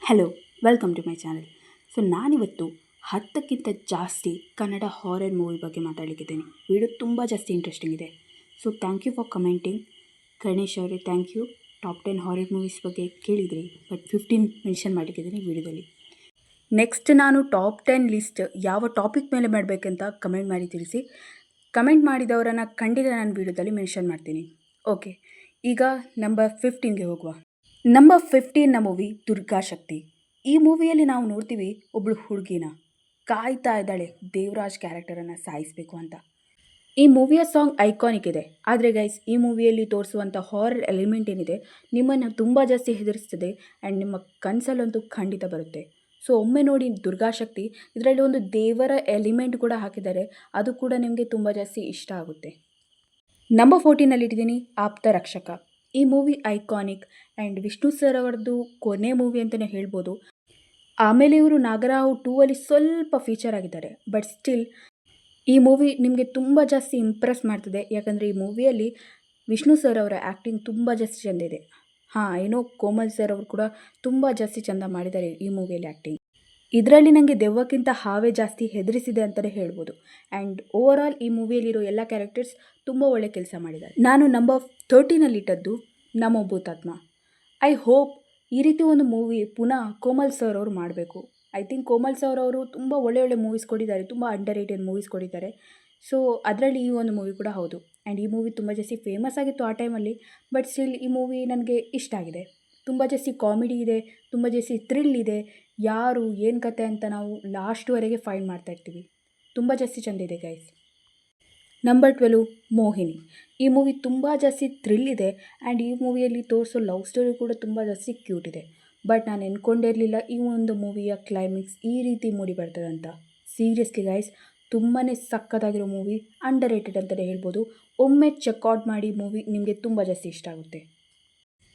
Hello, welcome to my channel. ನಾನಿವತ್ತು 10ಕ್ಕಿಂತ ಜಾಸ್ತಿ ಕನ್ನಡ ಹಾರರ್ ಮೂವಿ ಬಗ್ಗೆ ಮಾತಾಡಲಿಕ್ಕಿದ್ದೇನೆ. ವಿಡಿಯೋ ತುಂಬ ಜಾಸ್ತಿ ಇಂಟ್ರೆಸ್ಟಿಂಗ್ ಇದೆ. Thank you for commenting. Ganesh ಅವರೇ, thank you. Top 10 horror movies ಬಗ್ಗೆ ಕೇಳಿದ್ರಿ, ಬಟ್ 15 ಮೆನ್ಷನ್ ಮಾಡಲಿಕ್ಕಿದ್ದೀನಿ ವಿಡಿಯೋದಲ್ಲಿ. ನೆಕ್ಸ್ಟ್ ನಾನು ಟಾಪ್ 10 ಲಿಸ್ಟ್ ಯಾವ ಟಾಪಿಕ್ ಮೇಲೆ ಮಾಡಬೇಕಂತ ಕಮೆಂಟ್ ಮಾಡಿ ತಿಳಿಸಿ. ಕಮೆಂಟ್ ಮಾಡಿದವರನ್ನು ಖಂಡಿತ ನಾನು ವಿಡಿಯೋದಲ್ಲಿ ಮೆನ್ಷನ್ ಮಾಡ್ತೀನಿ. ಓಕೆ, ಈಗ ನಂಬರ್ 15ಗೆ ಹೋಗುವ. ನಂಬರ್ 15ನ ಮೂವಿ ದುರ್ಗಾಶಕ್ತಿ. ಈ ಮೂವಿಯಲ್ಲಿ ನಾವು ನೋಡ್ತೀವಿ ಒಬ್ಬಳು ಹುಡುಗಿನ ಕಾಯ್ತಾ ಇದ್ದಾಳೆ ದೇವರಾಜ್ ಕ್ಯಾರೆಕ್ಟರನ್ನು ಸಾಯಿಸಬೇಕು ಅಂತ. ಈ ಮೂವಿಯ ಸಾಂಗ್ ಐಕಾನಿಕ್ ಇದೆ, ಆದರೆ ಗೈಸ್ ಈ ಮೂವಿಯಲ್ಲಿ ತೋರಿಸುವಂಥ ಹಾರರ್ ಎಲಿಮೆಂಟ್ ಏನಿದೆ ನಿಮ್ಮನ್ನು ತುಂಬ ಜಾಸ್ತಿ ಹೆದರಿಸ್ತದೆ ಆ್ಯಂಡ್ ನಿಮ್ಮ ಕನಸಲ್ಲಂತೂ ಖಂಡಿತ ಬರುತ್ತೆ. ಒಮ್ಮೆ ನೋಡಿ ದುರ್ಗಾಶಕ್ತಿ. ಇದರಲ್ಲಿ ಒಂದು ದೇವರ ಎಲಿಮೆಂಟ್ ಕೂಡ ಹಾಕಿದ್ದಾರೆ, ಅದು ಕೂಡ ನಿಮಗೆ ತುಂಬ ಜಾಸ್ತಿ ಇಷ್ಟ ಆಗುತ್ತೆ. ನಂಬರ್ 14ನಲ್ಲಿ ಇಟ್ಟಿದ್ದೀನಿ ಆಪ್ತ ರಕ್ಷಕ. ಈ movie iconic and Vishnu sir ಅವರದ್ದು ಕೊನೆ ಮೂವಿ ಅಂತಲೇ ಹೇಳ್ಬೋದು. ಆಮೇಲೆ ಇವರು ನಾಗರಾವ್ 2ಅಲ್ಲಿ ಸ್ವಲ್ಪ ಫೀಚರ್ ಆಗಿದ್ದಾರೆ, ಬಟ್ ಸ್ಟಿಲ್ ಈ ಮೂವಿ ನಿಮಗೆ ತುಂಬ ಜಾಸ್ತಿ ಇಂಪ್ರೆಸ್ ಮಾಡ್ತದೆ. ಯಾಕಂದರೆ ಈ ಮೂವಿಯಲ್ಲಿ ವಿಷ್ಣು ಸರ್ ಅವರ ಆ್ಯಕ್ಟಿಂಗ್ ತುಂಬ ಜಾಸ್ತಿ ಚೆಂದ ಇದೆ. ಏನೋ ಕೋಮಲ್ ಸರ್ ಅವರು ಕೂಡ ತುಂಬ ಜಾಸ್ತಿ ಚೆಂದ ಮಾಡಿದ್ದಾರೆ ಈ ಮೂವಿಯಲ್ಲಿ ಆ್ಯಕ್ಟಿಂಗ್. ಇದರಲ್ಲಿ ನನಗೆ ದೆವ್ವಕ್ಕಿಂತ ಹಾವೇ ಜಾಸ್ತಿ ಹೆದರಿಸಿದೆ ಅಂತಲೇ ಹೇಳ್ಬೋದು. ಆ್ಯಂಡ್ ಓವರ್ ಆಲ್ ಈ ಮೂವಿಯಲ್ಲಿರೋ ಎಲ್ಲ ಕ್ಯಾರೆಕ್ಟರ್ಸ್ ತುಂಬ ಒಳ್ಳೆ ಕೆಲಸ ಮಾಡಿದ್ದಾರೆ. ನಾನು ನಂಬರ್ 13ನಲ್ಲಿ ಇಟ್ಟದ್ದು ನಮೋ ಭೂತಾತ್ಮ. ಐ ಹೋಪ್ ಈ ರೀತಿ ಒಂದು ಮೂವಿ ಪುನಃ ಕೋಮಲ್ ಸರ್ ಅವರು ಮಾಡಬೇಕು. ಐ ಥಿಂಕ್ ಕೋಮಲ್ ಸರ್ ಅವರು ತುಂಬ ಒಳ್ಳೆ ಮೂವೀಸ್ ಕೊಟ್ಟಿದ್ದಾರೆ, ತುಂಬ ಅಂಡರ್ ರೇಟೆಡ್ ಮೂವೀಸ್ ಕೊಟ್ಟಿದ್ದಾರೆ. ಅದರಲ್ಲಿ ಈ ಒಂದು ಮೂವಿ ಕೂಡ ಹೌದು. ಆ್ಯಂಡ್ ಈ ಮೂವಿ ತುಂಬ ಜಾಸ್ತಿ ಫೇಮಸ್ ಆಗಿತ್ತು ಆ ಟೈಮಲ್ಲಿ, ಬಟ್ ಸ್ಟಿಲ್ ಈ ಮೂವಿ ನನಗೆ ಇಷ್ಟ ಆಗಿದೆ. ತುಂಬ ಜಾಸ್ತಿ ಕಾಮಿಡಿ ಇದೆ, ತುಂಬ ಜಾಸ್ತಿ ಥ್ರಿಲ್ ಇದೆ. ಯಾರು ಏನು ಕತೆ ಅಂತ ನಾವು ಲಾಸ್ಟ್ವರೆಗೆ ಫೈಂಡ್ ಮಾಡ್ತಾ ಇರ್ತೀವಿ. ತುಂಬ ಜಾಸ್ತಿ ಚೆಂದ ಇದೆ ಗೈಸ್. ನಂಬರ್ 12 ಮೋಹಿನಿ. ಈ ಮೂವಿ ತುಂಬ ಜಾಸ್ತಿ ಥ್ರಿಲ್ ಇದೆ ಆ್ಯಂಡ್ ಈ ಮೂವಿಯಲ್ಲಿ ತೋರಿಸೋ ಲವ್ ಸ್ಟೋರಿ ಕೂಡ ತುಂಬ ಜಾಸ್ತಿ ಕ್ಯೂಟ್ ಇದೆ. ಬಟ್ ನಾನು ಎನ್ಕೊಂಡಿರಲಿಲ್ಲ ಈ ಒಂದು ಮೂವಿಯ ಕ್ಲೈಮ್ಯಾಕ್ಸ್ ಈ ರೀತಿ ಮೂಡಿ ಬರ್ತದೆ ಅಂತ. ಸೀರಿಯಸ್ಲಿ ಗೈಸ್, ತುಂಬಾ ಸಕ್ಕತ್ತಾಗಿರೋ ಮೂವಿ, ಅಂಡರ್ ರೇಟೆಡ್ ಅಂತಲೇ ಹೇಳ್ಬೋದು. ಒಮ್ಮೆ ಚೆಕ್ಔಟ್ ಮಾಡಿ ಮೂವಿ, ನಿಮಗೆ ತುಂಬ ಜಾಸ್ತಿ ಇಷ್ಟ ಆಗುತ್ತೆ.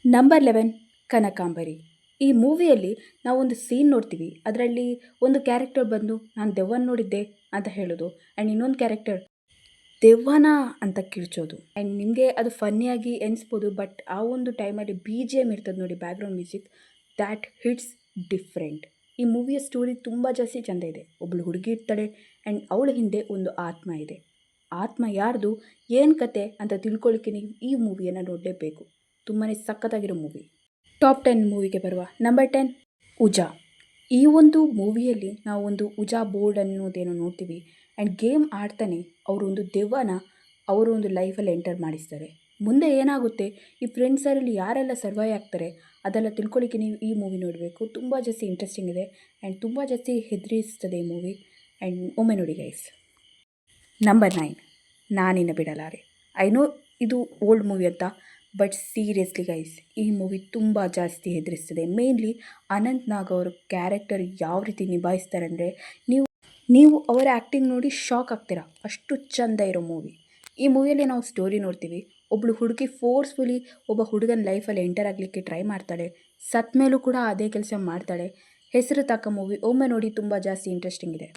ನಂಬರ್ 11 ಕನಕಾಂಬರಿ. ಈ ಮೂವಿಯಲ್ಲಿ ನಾವೊಂದು ಸೀನ್ ನೋಡ್ತೀವಿ, ಅದರಲ್ಲಿ ಒಂದು ಕ್ಯಾರೆಕ್ಟರ್ ಬಂದು ನಾನು ದೆವ್ವನ ನೋಡಿದ್ದೆ ಅಂತ ಹೇಳೋದು ಆ್ಯಂಡ್ ಇನ್ನೊಂದು ಕ್ಯಾರೆಕ್ಟರ್ ದೆವ್ವನ ಅಂತ ಕಿರ್ಚೋದು. ಆ್ಯಂಡ್ ನಿಮಗೆ ಅದು ಫನ್ನಿಯಾಗಿ ಎನಿಸ್ಬೋದು, ಬಟ್ ಆ ಒಂದು ಟೈಮಲ್ಲಿ BGM ಇರ್ತದೆ ನೋಡಿ, background music, that hits different. ಈ ಮೂವಿಯ ಸ್ಟೋರಿ ತುಂಬ ಜಾಸ್ತಿ ಚೆಂದ ಇದೆ. ಒಬ್ಬಳು ಹುಡುಗಿ ಇರ್ತಾಳೆ ಆ್ಯಂಡ್ ಅವಳ ಹಿಂದೆ ಒಂದು ಆತ್ಮ ಇದೆ. ಆತ್ಮ ಯಾರ್ದು, ಏನು ಕತೆ ಅಂತ ತಿಳ್ಕೊಳ್ಳಿಕ್ಕೆ ನೀವು ಈ ಮೂವಿಯನ್ನು ನೋಡಲೇಬೇಕು. ತುಂಬಾ ಸಕ್ಕತ್ತಾಗಿರೋ ಮೂವಿ. ಟಾಪ್ 10 ಮೂವಿಗೆ ಬರುವ. ನಂಬರ್ 10 ಉಜಾ. ಈ ಒಂದು ಮೂವಿಯಲ್ಲಿ ನಾವು ಒಂದು ಉಜಾ ಬೋರ್ಡ್ ಅನ್ನೋದೇನೋ ನೋಡ್ತೀವಿ ಆ್ಯಂಡ್ ಗೇಮ್ ಆಡ್ತಾನೆ ಅವರು ಒಂದು ದೆವ್ವನ ಅವರು ಒಂದು ಲೈಫಲ್ಲಿ ಎಂಟರ್ ಮಾಡಿಸ್ತಾರೆ. ಮುಂದೆ ಏನಾಗುತ್ತೆ, ಈ ಫ್ರೆಂಡ್ಸರಲ್ಲಿ ಯಾರೆಲ್ಲ ಸರ್ವೈವ್ ಆಗ್ತಾರೆ ಅದೆಲ್ಲ ತಿಳ್ಕೊಳ್ಳಿಕ್ಕೆ ನೀವು ಈ ಮೂವಿ ನೋಡಬೇಕು. ತುಂಬ ಜಾಸ್ತಿ ಇಂಟ್ರೆಸ್ಟಿಂಗ್ ಇದೆ ಆ್ಯಂಡ್ ತುಂಬ ಜಾಸ್ತಿ ಹೆದರಿಸ್ತದೆ ಈ ಮೂವಿ. ಆ್ಯಂಡ್ ಒಮ್ಮೆ ನೋಡಿ ಗೈಸ್. ನಂಬರ್ 9 ನಾನಿನ್ನ ಬಿಡಲಾರೆ. ಐ ನೋ ಇದು ಓಲ್ಡ್ ಮೂವಿ ಅಂತ, ಬಟ್ ಸೀರಿಯಸ್ಲಿ ಗೈಸ್ ಈ ಮೂವಿ ತುಂಬ ಜಾಸ್ತಿ ಹೆದರಿಸ್ತದೆ. ಮೇನ್ಲಿ ಅನಂತ್ ನಾಗ್ ಅವರ ಕ್ಯಾರೆಕ್ಟರ್ ಯಾವ ರೀತಿ ನಿಭಾಯಿಸ್ತಾರೆ ಅಂದರೆ ನೀವು ಅವರ ಆ್ಯಕ್ಟಿಂಗ್ ನೋಡಿ ಶಾಕ್ ಆಗ್ತೀರಾ, ಅಷ್ಟು ಚೆಂದ ಇರೋ ಮೂವಿ. ಈ ಮೂವಿಯಲ್ಲಿ ನಾವು ಸ್ಟೋರಿ ನೋಡ್ತೀವಿ, ಒಬ್ಬಳು ಹುಡುಗಿ ಫೋರ್ಸ್ಫುಲಿ ಒಬ್ಬ ಹುಡುಗನ ಲೈಫಲ್ಲಿ ಎಂಟರ್ ಆಗಲಿಕ್ಕೆ ಟ್ರೈ ಮಾಡ್ತಾಳೆ. ಸತ್ತ ಮೇಲೂ ಕೂಡ ಅದೇ ಕೆಲಸ ಮಾಡ್ತಾಳೆ. ಹೆಸರು ತಕ್ಕ ಮೂವಿ, ಒಮ್ಮೆ ನೋಡಿ, ತುಂಬ ಜಾಸ್ತಿ ಇಂಟ್ರೆಸ್ಟಿಂಗ್ ಇದೆ.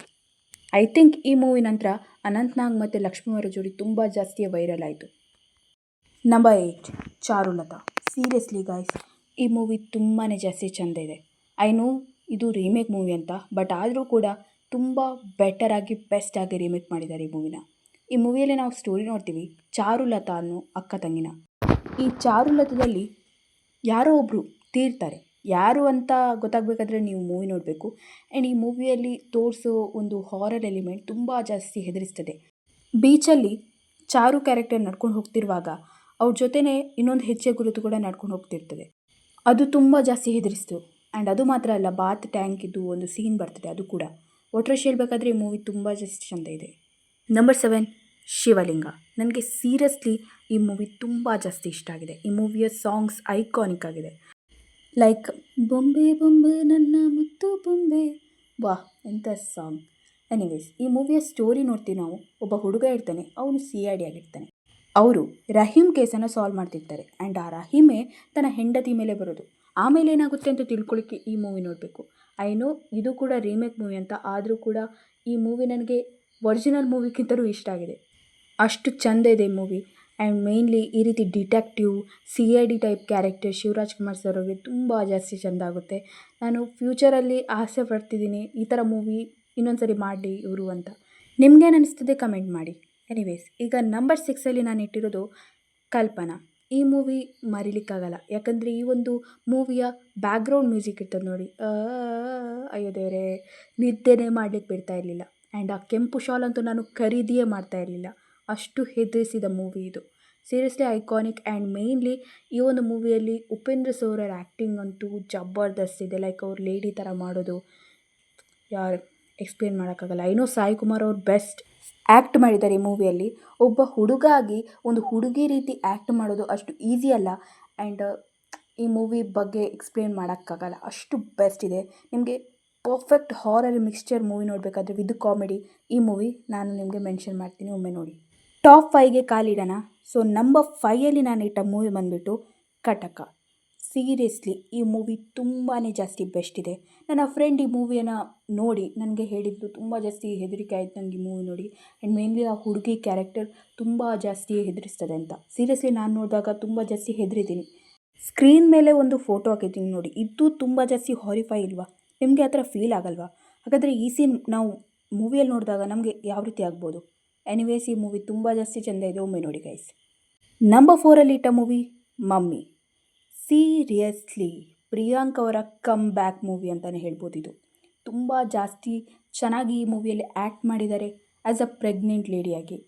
ಐ ಥಿಂಕ್ ಈ ಮೂವಿ ನಂತರ ಅನಂತ್ ನಾಗ್ ಮತ್ತು ಲಕ್ಷ್ಮಿ ಅವರ ಜೋಡಿ ತುಂಬ ಜಾಸ್ತಿ ವೈರಲ್ ಆಯಿತು. ನಂಬರ್ 8 ಚಾರುಲತಾ. ಸೀರಿಯಸ್ಲಿ ಗಾಯ್ಸ್ ಈ ಮೂವಿ ತುಂಬಾ ಜಾಸ್ತಿ ಚೆಂದ ಇದೆ. ಐ ನೋ ಇದು ರೀಮೇಕ್ ಮೂವಿ ಅಂತ, ಬಟ್ ಆದರೂ ಕೂಡ ತುಂಬ ಬೆಟರಾಗಿ ಬೆಸ್ಟಾಗಿ ರೀಮೇಕ್ ಮಾಡಿದ್ದಾರೆ ಈ ಮೂವಿನ. ಈ ಮೂವಿಯಲ್ಲಿ ನಾವು ಸ್ಟೋರಿ ನೋಡ್ತೀವಿ ಚಾರುಲತಾ ಅನ್ನೋ ಅಕ್ಕ ತಂಗಿನ. ಈ ಚಾರುಲತಾದಲ್ಲಿ ಯಾರೋ ಒಬ್ಬರು ತೀರ್ತಾರೆ, ಯಾರು ಅಂತ ಗೊತ್ತಾಗಬೇಕಾದ್ರೆ ನೀವು ಮೂವಿ ನೋಡಬೇಕು. ಆ್ಯಂಡ್ ಈ ಮೂವಿಯಲ್ಲಿ ತೋರಿಸೋ ಒಂದು ಹಾರರ್ ಎಲಿಮೆಂಟ್ ತುಂಬ ಜಾಸ್ತಿ ಹೆದರಿಸ್ತದೆ. ಬೀಚಲ್ಲಿ ಚಾರು ಕ್ಯಾರೆಕ್ಟರ್ ನಡ್ಕೊಂಡು ಹೋಗ್ತಿರುವಾಗ ಅವ್ರ ಜೊತೆನೇ ಇನ್ನೊಂದು ಹೆಜ್ಜೆ ಗುರುತು ಕೂಡ ನಡ್ಕೊಂಡು ಹೋಗ್ತಿರ್ತದೆ. ಅದು ತುಂಬ ಜಾಸ್ತಿ ಹೆದರಿಸ್ತು. ಆ್ಯಂಡ್ ಅದು ಮಾತ್ರ ಅಲ್ಲ, ಬಾತ್ ಟ್ಯಾಂಕಿದ್ದು ಒಂದು ಸೀನ್ ಬರ್ತದೆ, ಅದು ಕೂಡ ಒಟ್ರಾಶಿ ಹೇಳಬೇಕಾದ್ರೆ ಈ ಮೂವಿ ತುಂಬ ಜಾಸ್ತಿ ಚೆಂದ ಇದೆ. ನಂಬರ್ 7 ಶಿವಲಿಂಗ. ನನಗೆ ಸೀರಿಯಸ್ಲಿ ಈ ಮೂವಿ ತುಂಬ ಜಾಸ್ತಿ ಇಷ್ಟ ಆಗಿದೆ. ಈ ಮೂವಿಯ ಸಾಂಗ್ಸ್ ಐಕಾನಿಕ್ ಆಗಿದೆ. ಲೈಕ್ ಬೊಂಬೆ ಬೊಂಬೆ ನನ್ನ ಮುತ್ತು ಬೊಂಬೆ, ವಾಹ್ ಎಂಥ ಸಾಂಗ್. ಎನಿವೇಸ್ ಈ ಮೂವಿಯ ಸ್ಟೋರಿ ನೋಡ್ತೀವಿ ನಾವು. ಒಬ್ಬ ಹುಡುಗ ಇರ್ತಾನೆ, ಅವನು CID ಆಗಿರ್ತಾನೆ. ಅವರು ರಹೀಮ್ ಕೇಸನ್ನು ಸಾಲ್ವ್ ಮಾಡ್ತಿರ್ತಾರೆ ಆ್ಯಂಡ್ ಆ ರಹೀಮೇ ತನ್ನ ಹೆಂಡತಿ ಮೇಲೆ ಬರೋದು. ಆಮೇಲೆ ಏನಾಗುತ್ತೆ ಅಂತ ತಿಳ್ಕೊಳ್ಳಿಕ್ಕೆ ಈ ಮೂವಿ ನೋಡಬೇಕು. ಐ ನೋ ಇದು ಕೂಡ ರೀಮೇಕ್ ಮೂವಿ ಅಂತ, ಆದರೂ ಕೂಡ ಈ ಮೂವಿ ನನಗೆ ಒರಿಜಿನಲ್ ಮೂವಿಗಿಂತಲೂ ಇಷ್ಟ ಆಗಿದೆ. ಅಷ್ಟು ಚೆಂದ ಇದೆ ಈ ಮೂವಿ ಆ್ಯಂಡ್ ಮೇಯ್ನ್ಲಿ ಈ ರೀತಿ detective CID type character Shivaraj Kumar sir ಅವ್ರಿಗೆ ತುಂಬ ಜಾಸ್ತಿ ಚೆಂದ ಆಗುತ್ತೆ. ನಾನು ಫ್ಯೂಚರಲ್ಲಿ ಆಸೆ ಪಡ್ತಿದ್ದೀನಿ ಈ ಥರ ಮೂವಿ ಇನ್ನೊಂದು ಸರಿ ಮಾಡಿ ಇವರು ಅಂತ. ನಿಮ್ಗೇನು ಅನಿಸ್ತದೆ ಕಮೆಂಟ್ ಮಾಡಿ. ಎನಿವೇಸ್ ಈಗ ನಂಬರ್ 6 ನಾನು ಇಟ್ಟಿರೋದು ಕಲ್ಪನಾ. ಈ ಮೂವಿ ಮರಿಲಿಕ್ಕಾಗಲ್ಲ. ಯಾಕಂದರೆ ಈ ಒಂದು ಮೂವಿಯ ಬ್ಯಾಕ್ಗ್ರೌಂಡ್ ಮ್ಯೂಸಿಕ್ ಇರ್ತದೆ ನೋಡಿ, ಅಯ್ಯೋ ದೇವರೇ, ನಿದ್ದೆನೇ ಮಾಡ್ಲಿಕ್ಕೆ ಬಿಡ್ತಾ ಇರಲಿಲ್ಲ. ಆ್ಯಂಡ್ ಆ ಕೆಂಪು ಶಾಲ್ ಅಂತೂ ನಾನು ಖರೀದಿಯೇ ಮಾಡ್ತಾ ಇರಲಿಲ್ಲ, ಅಷ್ಟು ಹೆದರಿಸಿದ ಮೂವಿ ಇದು. Seriously iconic. ಆ್ಯಂಡ್ ಮೇಯ್ನ್ಲಿ ಈ ಒಂದು ಮೂವಿಯಲ್ಲಿ ಉಪೇಂದ್ರ ಸರ್ ಅವರ ಆ್ಯಕ್ಟಿಂಗ್ ಅಂತೂ ಜಬರ್ದಸ್ತ್ ಇದೆ. ಲೈಕ್ ಅವ್ರು ಲೇಡಿ ಥರ ಮಾಡೋದು ಯಾರು ಎಕ್ಸ್ಪ್ಲೇನ್ ಮಾಡೋಕ್ಕಾಗಲ್ಲ. ಐನೋ ಸಾಯಿ ಕುಮಾರ್ ಅವ್ರು ಬೆಸ್ಟ್ ಆ್ಯಕ್ಟ್ ಮಾಡಿದ್ದಾರೆ ಈ ಮೂವಿಯಲ್ಲಿ. ಒಬ್ಬ ಹುಡುಗ ಆಗಿ ಒಂದು ಹುಡುಗಿ ರೀತಿ ಆ್ಯಕ್ಟ್ ಮಾಡೋದು ಅಷ್ಟು ಈಸಿ ಅಲ್ಲ. ಆ್ಯಂಡ್ ಈ ಮೂವಿ ಬಗ್ಗೆ ಎಕ್ಸ್ಪ್ಲೇನ್ ಮಾಡೋಕ್ಕಾಗಲ್ಲ, ಅಷ್ಟು ಬೆಸ್ಟ್ ಇದೆ. ನಿಮಗೆ ಪರ್ಫೆಕ್ಟ್ ಹಾರರ್ ಮಿಕ್ಸ್ಚರ್ ಮೂವಿ ನೋಡಬೇಕಾದ್ರೆ ವಿತ್ ಕಾಮಿಡಿ, ಈ ಮೂವಿ ನಾನು ನಿಮಗೆ ಮೆನ್ಷನ್ ಮಾಡ್ತೀನಿ, ಒಮ್ಮೆ ನೋಡಿ. ಟಾಪ್ 5ಗೆ ಕಾಲಿಡೋಣ. ಸೊ ನಂಬರ್ 5 ನಾನು ಇಟ್ಟ ಮೂವಿ ಬಂದುಬಿಟ್ಟು ಕಟಕ. ಸೀರಿಯಸ್ಲಿ ಈ ಮೂವಿ ತುಂಬಾ ಜಾಸ್ತಿ ಬೆಸ್ಟ್ ಇದೆ. ನನ್ನ ಫ್ರೆಂಡ್ ಈ ಮೂವಿಯನ್ನು ನೋಡಿ ನನಗೆ ಹೇಳಿದ್ದು ತುಂಬ ಜಾಸ್ತಿ ಹೆದರಿಕೆ ಆಯಿತು ನನಗೆ ಈ ಮೂವಿ ನೋಡಿ. ಆ್ಯಂಡ್ ಮೇನ್ಲಿ ಆ ಹುಡುಗಿ ಕ್ಯಾರೆಕ್ಟರ್ ತುಂಬ ಜಾಸ್ತಿ ಹೆದರಿಸ್ತದೆ ಅಂತ. ಸೀರಿಯಸ್ಲಿ ನಾನು ನೋಡಿದಾಗ ತುಂಬ ಜಾಸ್ತಿ ಹೆದರಿದ್ದೀನಿ. ಸ್ಕ್ರೀನ್ ಮೇಲೆ ಒಂದು ಫೋಟೋ ಹಾಕಿದ್ದೀನಿ ನೋಡಿ, ಇದು ತುಂಬ ಜಾಸ್ತಿ ಹಾರಿಫೈ ಇಲ್ವಾ? ನಿಮಗೆ ಆ ಥರ ಫೀಲ್ ಆಗಲ್ವಾ? ಹಾಗಾದರೆ ಈ ಸೀನ್ ನಾವು ಮೂವಿಯಲ್ಲಿ ನೋಡಿದಾಗ ನಮಗೆ ಯಾವ ರೀತಿ ಆಗ್ಬೋದು? ಎನಿವೇಸ್ ಈ ಮೂವಿ ತುಂಬ ಜಾಸ್ತಿ ಚೆಂದ ಇದೆ, ಒಮ್ಮೆ ನೋಡಿ ಗೈಸ್. ನಂಬರ್ 4 ಇಟ್ಟ ಮೂವಿ ಮಮ್ಮಿ. ಸೀರಿಯಸ್ಲಿ ಪ್ರಿಯಾಂಕ್ ಅವರ ಕಮ್ ಬ್ಯಾಕ್ ಮೂವಿ ಅಂತಲೇ ಹೇಳ್ಬೋದು ಇದು. ತುಂಬ ಜಾಸ್ತಿ ಚೆನ್ನಾಗಿ ಈ ಮೂವಿಯಲ್ಲಿ ಆ್ಯಕ್ಟ್ ಮಾಡಿದ್ದಾರೆ ಆ್ಯಸ್ ಅ ಪ್ರೆಗ್ನೆಂಟ್ ಲೇಡಿಯಾಗಿ.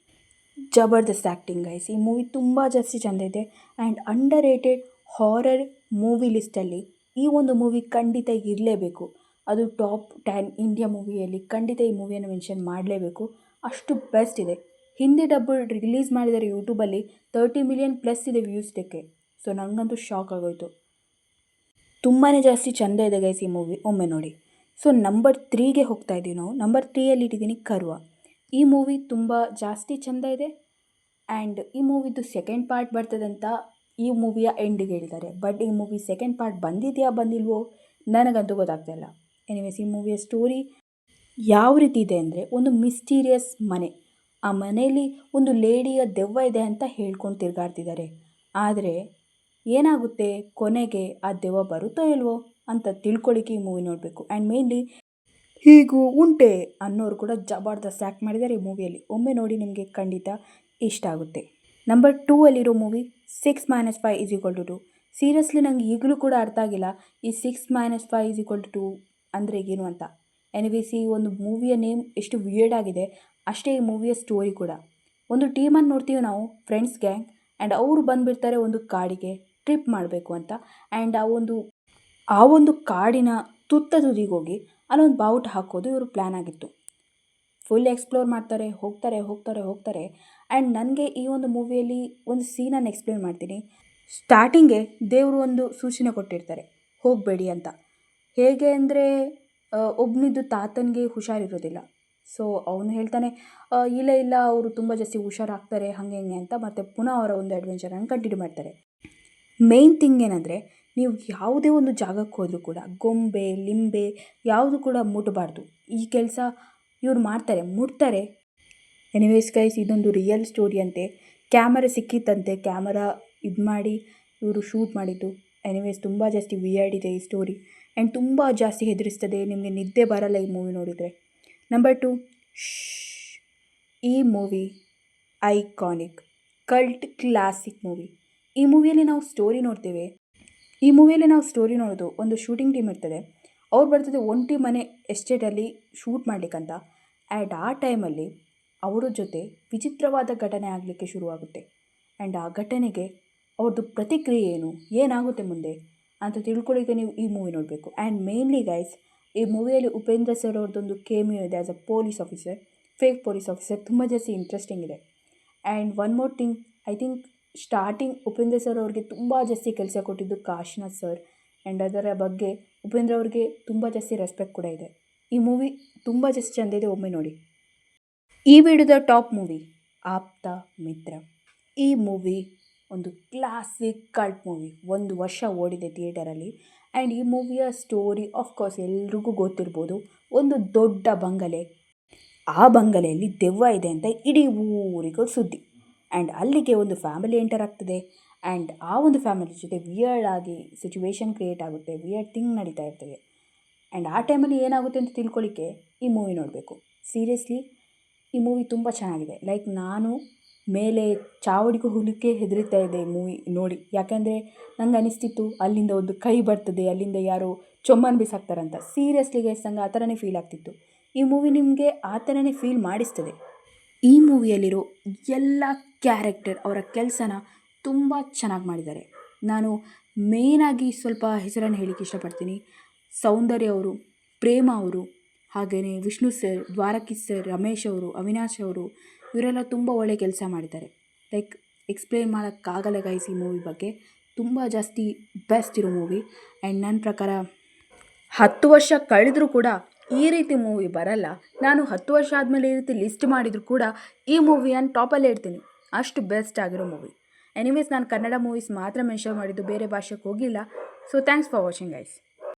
ಜಬರ್ದಸ್ತ್ ಆ್ಯಕ್ಟಿಂಗ್ ಗೈಸ್. ಈ ಮೂವಿ ತುಂಬ ಜಾಸ್ತಿ ಚೆಂದ ಇದೆ. And underrated horror movie ಲಿಸ್ಟಲ್ಲಿ ಈ ಒಂದು ಮೂವಿ ಖಂಡಿತ ಇರಲೇಬೇಕು. ಅದು ಟಾಪ್ 10 ಇಂಡಿಯಾ ಮೂವಿಯಲ್ಲಿ ಖಂಡಿತ ಈ ಮೂವಿಯನ್ನು ಮೆನ್ಷನ್ ಮಾಡಲೇಬೇಕು, ಅಷ್ಟು ಬೆಸ್ಟ್ ಇದೆ. ಹಿಂದಿ ಡಬ್ಬ್ ರಿಲೀಸ್ ಮಾಡಿದ್ದಾರೆ ಯೂಟ್ಯೂಬಲ್ಲಿ, 30 ಮಿಲಿಯನ್ ಪ್ಲಸ್ ಇದೆ ವ್ಯೂಸ್ ಇದಕ್ಕೆ. ಸೊ ನನಗಂತೂ ಶಾಕ್ ಆಗೋಯಿತು, ತುಂಬಾ ಜಾಸ್ತಿ ಚೆಂದ ಇದೆ ಗೈಸ್ ಈ ಮೂವಿ, ಒಮ್ಮೆ ನೋಡಿ. ಸೊ ನಂಬರ್ 3ಗೆ ಹೋಗ್ತಾ ಇದ್ದೀವಿ ನಾವು. ನಂಬರ್ 3ಯಲ್ಲಿ ಇಟ್ಟಿದ್ದೀನಿ ಕರ್ವ. ಈ ಮೂವಿ ತುಂಬ ಜಾಸ್ತಿ ಚೆಂದ ಇದೆ. ಆ್ಯಂಡ್ ಈ ಮೂವಿದು ಸೆಕೆಂಡ್ ಪಾರ್ಟ್ ಬರ್ತದೆ ಅಂತ ಈ ಮೂವಿಯ ಎಂಡಿಗೆ ಹೇಳಿದ್ದಾರೆ. ಬಟ್ ಈ ಮೂವಿ ಸೆಕೆಂಡ್ ಪಾರ್ಟ್ ಬಂದಿದೆಯಾ ಬಂದಿಲ್ವೋ ನನಗಂತೂ ಗೊತ್ತಾಗ್ತಾಯಿಲ್ಲ. ಎನಿವೇಸ್ ಈ ಮೂವಿಯ ಸ್ಟೋರಿ ಯಾವ ರೀತಿ ಇದೆ ಅಂದರೆ, ಒಂದು ಮಿಸ್ಟೀರಿಯಸ್ ಮನೆ, ಆ ಮನೆಯಲ್ಲಿ ಒಂದು ಲೇಡಿಯ ದೆವ್ವ ಇದೆ ಅಂತ ಹೇಳ್ಕೊಂಡು ತಿರುಗಾಡ್ತಿದ್ದಾರೆ. ಆದರೆ ಏನಾಗುತ್ತೆ ಕೊನೆಗೆ ಆ ದೆವ್ವ ಬರುತ್ತೋ ಇಲ್ವೋ ಅಂತ ತಿಳ್ಕೊಳ್ಳಿಕ್ಕೆ ಈ ಮೂವಿ ನೋಡಬೇಕು. ಆ್ಯಂಡ್ ಮೇನ್ಲಿ ಹೀಗೂ ಉಂಟೆ ಅನ್ನೋರು ಕೂಡ ಜಬರ್ದಸ್ತ್ ಆ್ಯಕ್ಟ್ ಮಾಡಿದ್ದಾರೆ ಈ ಮೂವಿಯಲ್ಲಿ, ಒಮ್ಮೆ ನೋಡಿ ನಿಮಗೆ ಖಂಡಿತ ಇಷ್ಟ ಆಗುತ್ತೆ. Number 2ಅಲ್ಲಿರೋ movie 6 - 5 = 2. ಸೀರಿಯಸ್ಲಿ ನನಗೆ ಈಗಲೂ ಕೂಡ ಅರ್ಥ ಆಗಿಲ್ಲ ಈ 6 - 5 = 2 ಅಂದರೆ ಏನು ಅಂತ. ಎನಿವೇಸ್ ಈ ಒಂದು ಮೂವಿಯ ನೇಮ್ ಎಷ್ಟು ವಿಯರ್ಡ್ ಆಗಿದೆ, ಅಷ್ಟೇ ಈ ಮೂವಿಯ ಸ್ಟೋರಿ ಕೂಡ. ಒಂದು ಟೀಮನ್ನು ನೋಡ್ತೀವಿ ನಾವು, ಫ್ರೆಂಡ್ಸ್ ಗ್ಯಾಂಗ್, ಆ್ಯಂಡ್ ಅವರು ಬಂದುಬಿಡ್ತಾರೆ ಒಂದು ಕಾಡಿಗೆ ಟ್ರಿಪ್ ಮಾಡಬೇಕು ಅಂತ. ಆ್ಯಂಡ್ ಆ ಒಂದು ಕಾಡಿನ ತುದಿಗೆ ಹೋಗಿ ಅಲ್ಲೊಂದು ಬಾವುಟ ಹಾಕೋದು ಇವರು ಪ್ಲ್ಯಾನ್ ಆಗಿತ್ತು. ಫುಲ್ ಎಕ್ಸ್ಪ್ಲೋರ್ ಮಾಡ್ತಾರೆ, ಹೋಗ್ತಾರೆ. ಆ್ಯಂಡ್ ನನಗೆ ಈ ಒಂದು ಮೂವಿಯಲ್ಲಿ ಒಂದು ಸೀನನ್ನು ಎಕ್ಸ್ಪ್ಲೇನ್ ಮಾಡ್ತೀನಿ. ಸ್ಟಾರ್ಟಿಂಗೇ ದೇವರು ಒಂದು ಸೂಚನೆ ಕೊಟ್ಟಿರ್ತಾರೆ, ಹೋಗಬೇಡಿ ಅಂತ. ಹೇಗೆ ಅಂದರೆ ಒಬ್ಬನಿದ್ದು ತಾತನಿಗೆ ಹುಷಾರಿರೋದಿಲ್ಲ. ಸೊ ಅವನು ಹೇಳ್ತಾನೆ ಇಲ್ಲ ಅವರು ತುಂಬ ಜಾಸ್ತಿ ಹುಷಾರಾಗ್ತಾರೆ ಹಾಗೆ ಹಿಂಗೆ ಅಂತ. ಮತ್ತು ಪುನಃ ಅವರ ಒಂದು ಅಡ್ವೆಂಚರನ್ನು ಕಂಟಿನ್ಯೂ ಮಾಡ್ತಾರೆ. ಮೇಯ್ನ್ ಥಿಂಗ್ ಏನಂದರೆ, ನೀವು ಯಾವುದೇ ಒಂದು ಜಾಗಕ್ಕೆ ಹೋದರೂ ಕೂಡ ಗೊಂಬೆ ಲಿಂಬೆ ಯಾವುದು ಕೂಡ ಮುಟ್ಟಬಾರ್ದು. ಈ ಕೆಲಸ ಇವ್ರು ಮಾಡ್ತಾರೆ, ಮುಟ್ತಾರೆ. ಎನಿವೇಸ್ ಗೈಸ್ ಇದೊಂದು ರಿಯಲ್ ಸ್ಟೋರಿ ಅಂತೆ. ಕ್ಯಾಮರಾ ಸಿಕ್ಕಿತ್ತಂತೆ, ಕ್ಯಾಮರಾ ಇದು ಮಾಡಿ ಇವರು ಶೂಟ್ ಮಾಡಿದ್ದು. ಎನಿವೇಸ್ ತುಂಬ ಜಾಸ್ತಿ ವಿಯರ್ಡ್ ಇದೆ ಈ ಸ್ಟೋರಿ. ಆ್ಯಂಡ್ ತುಂಬ ಜಾಸ್ತಿ ಹೆದರಿಸ್ತದೆ, ನಿಮಗೆ ನಿದ್ದೆ ಬರಲ್ಲ ಈ ಮೂವಿ ನೋಡಿದರೆ. ನಂಬರ್ 2 ಈ movie iconic cult classic movie. ಈ ಮೂವಿಯಲ್ಲಿ ನಾವು ಸ್ಟೋರಿ ನೋಡೋದು, ಒಂದು ಶೂಟಿಂಗ್ ಟೀಮ್ ಇರ್ತದೆ, ಅವ್ರು ಬರ್ತದೆ ಒಂಟಿ ಮನೆ ಎಸ್ಟೇಟಲ್ಲಿ ಶೂಟ್ ಮಾಡಲಿಕ್ಕಂತ. ಆ್ಯಂಡ್ ಆ ಟೈಮಲ್ಲಿ ಅವರ ಜೊತೆ ವಿಚಿತ್ರವಾದ ಘಟನೆ ಆಗಲಿಕ್ಕೆ ಶುರುವಾಗುತ್ತೆ. ಆ್ಯಂಡ್ ಆ ಘಟನೆಗೆ ಅವ್ರದ್ದು ಪ್ರತಿಕ್ರಿಯೆ ಏನಾಗುತ್ತೆ ಮುಂದೆ ಅಂತ ತಿಳ್ಕೊಳ್ಳಿಕ್ಕೆ ನೀವು ಈ ಮೂವಿ ನೋಡಬೇಕು. ಆ್ಯಂಡ್ ಮೇನ್ಲಿ ಗೈಸ್ ಈ ಮೂವಿಯಲ್ಲಿ ಉಪೇಂದ್ರ ಸರ್ ಅವ್ರದ್ದೊಂದು ಕೇಮಿಯೋ ಇದೆ as a police officer, fake police officer, ತುಂಬ ಜಾಸ್ತಿ ಇಂಟ್ರೆಸ್ಟಿಂಗ್ ಇದೆ. And one more thing, I think starting Upendra sir ಅವ್ರಿಗೆ ತುಂಬ ಜಾಸ್ತಿ ಕೆಲಸ ಕೊಟ್ಟಿದ್ದು ಕಾಶಿನಾಥ್ ಸರ್. ಆ್ಯಂಡ್ ಅದರ ಬಗ್ಗೆ ಉಪೇಂದ್ರ ಅವ್ರಿಗೆ ತುಂಬ ಜಾಸ್ತಿ ರೆಸ್ಪೆಕ್ಟ್ ಕೂಡ ಇದೆ. ಈ ಮೂವಿ ತುಂಬ ಜಾಸ್ತಿ ಚೆಂದ ಇದೆ, ಒಮ್ಮೆ ನೋಡಿ. ಈ ವಿಡಿಯೋದ ಟಾಪ್ ಮೂವಿ ಆಪ್ತ ಮಿತ್ರ. ಈ ಮೂವಿ ಒಂದು ಕ್ಲಾಸಿಕ್ ಕಲ್ಟ್ ಮೂವಿ, 1 ವರ್ಷ ಓಡಿದೆ ಥಿಯೇಟರಲ್ಲಿ. ಆ್ಯಂಡ್ ಈ ಮೂವಿಯ ಸ್ಟೋರಿ ಆಫ್ಕೋರ್ಸ್ ಎಲ್ರಿಗೂ ಗೊತ್ತಿರ್ಬೋದು. ಒಂದು ದೊಡ್ಡ ಬಂಗಲೆ, ಆ ಬಂಗಲೆಯಲ್ಲಿ ದೆವ್ವ ಇದೆ ಅಂತ ಇಡೀ ಊರಿಗೂ ಸುದ್ದಿ. ಆ್ಯಂಡ್ ಅಲ್ಲಿಗೆ ಒಂದು ಫ್ಯಾಮಿಲಿ ಎಂಟರ್ ಆಗ್ತದೆ. ಆ್ಯಂಡ್ ಆ ಒಂದು ಫ್ಯಾಮಿಲಿ ಜೊತೆ ವಿಯರ್ಡ್ ಆಗಿ ಸಿಚುವೇಶನ್ ಕ್ರಿಯೇಟ್ ಆಗುತ್ತೆ, ವಿಯರ್ಡ್ ಥಿಂಗ್ ನಡೀತಾ ಇರ್ತದೆ. ಆ್ಯಂಡ್ ಆ ಟೈಮಲ್ಲಿ ಏನಾಗುತ್ತೆ ಅಂತ ತಿಳ್ಕೊಳ್ಳಿಕ್ಕೆ ಈ ಮೂವಿ ನೋಡಬೇಕು. ಸೀರಿಯಸ್ಲಿ ಈ ಮೂವಿ ತುಂಬ ಚೆನ್ನಾಗಿದೆ. ಲೈಕ್ ನಾನು ಮೇಲೆ ಚಾವಡಿಗೂ ಹೋಗಲಿಕ್ಕೆ ಹೆದರ್ತಾ ಇದ್ದೆ ಈ ಮೂವಿ ನೋಡಿ. ಯಾಕೆಂದರೆ ನಂಗೆ ಅನಿಸ್ತಿತ್ತು ಅಲ್ಲಿಂದ ಒಂದು ಕೈ ಬರ್ತದೆ, ಅಲ್ಲಿಂದ ಯಾರೋ ಚೊಮ್ಮನ್ ಬಿಸಾಕ್ತಾರಂತ. ಸೀರಿಯಸ್ಲಿ ಗೈಸ್ ನಂಗೆ ಆ ಥರನೇ ಫೀಲ್ ಆಗ್ತಿತ್ತು. ಈ ಮೂವಿ ನಿಮಗೆ ಆ ಥರನೇ ಫೀಲ್ ಮಾಡಿಸ್ತದೆ. ಈ ಮೂವಿಯಲ್ಲಿರೋ ಎಲ್ಲ ಕ್ಯಾರೆಕ್ಟರ್ ಅವರ ಕೆಲಸನ ತುಂಬ ಚೆನ್ನಾಗಿ ಮಾಡಿದ್ದಾರೆ. ನಾನು ಮೇಯ್ನಾಗಿ ಸ್ವಲ್ಪ ಹೆಸರನ್ನು ಹೇಳಲಿಕ್ಕೆ ಇಷ್ಟಪಡ್ತೀನಿ. ಸೌಂದರ್ಯ ಅವರು, ಪ್ರೇಮ ಅವರು, ಹಾಗೆಯೇ ವಿಷ್ಣು ಸರ್, ದ್ವಾರಕೀಶ್ ಸರ್, ರಮೇಶ್ ಅವರು, ಅವಿನಾಶ್ ಅವರು, ಇವರೆಲ್ಲ ತುಂಬ ಒಳ್ಳೆ ಕೆಲಸ ಮಾಡಿದ್ದಾರೆ. ಲೈಕ್ ಎಕ್ಸ್ಪ್ಲೇನ್ ಮಾಡೋಕ್ಕಾಗಲ್ಲ ಗೈಸ್ ಈ ಮೂವಿ ಬಗ್ಗೆ. ತುಂಬ ಜಾಸ್ತಿ ಬೆಸ್ಟ್ ಇರೋ ಮೂವಿ. ಆ್ಯಂಡ್ ನನ್ನ ಪ್ರಕಾರ 10 ವರ್ಷ ಕಳೆದರೂ ಕೂಡ ಈ ರೀತಿ ಮೂವಿ ಬರಲ್ಲ. ನಾನು 10 ವರ್ಷ ಆದಮೇಲೆ ಈ ರೀತಿ ಲಿಸ್ಟ್ ಮಾಡಿದರೂ ಕೂಡ ಈ ಮೂವಿಯನ್ನು ಟಾಪಲ್ಲೇ ಇಡ್ತೀನಿ. ಅಷ್ಟು ಬೆಸ್ಟ್ ಆಗಿರೋ ಮೂವಿ. ಎನಿವೇಸ್ ನಾನು ಕನ್ನಡ ಮೂವೀಸ್ ಮಾತ್ರ ಮೆನ್ಷನ್ ಮಾಡಿದ್ದು, ಬೇರೆ ಭಾಷೆಗೆ ಹೋಗಿಲ್ಲ. So thanks for watching guys.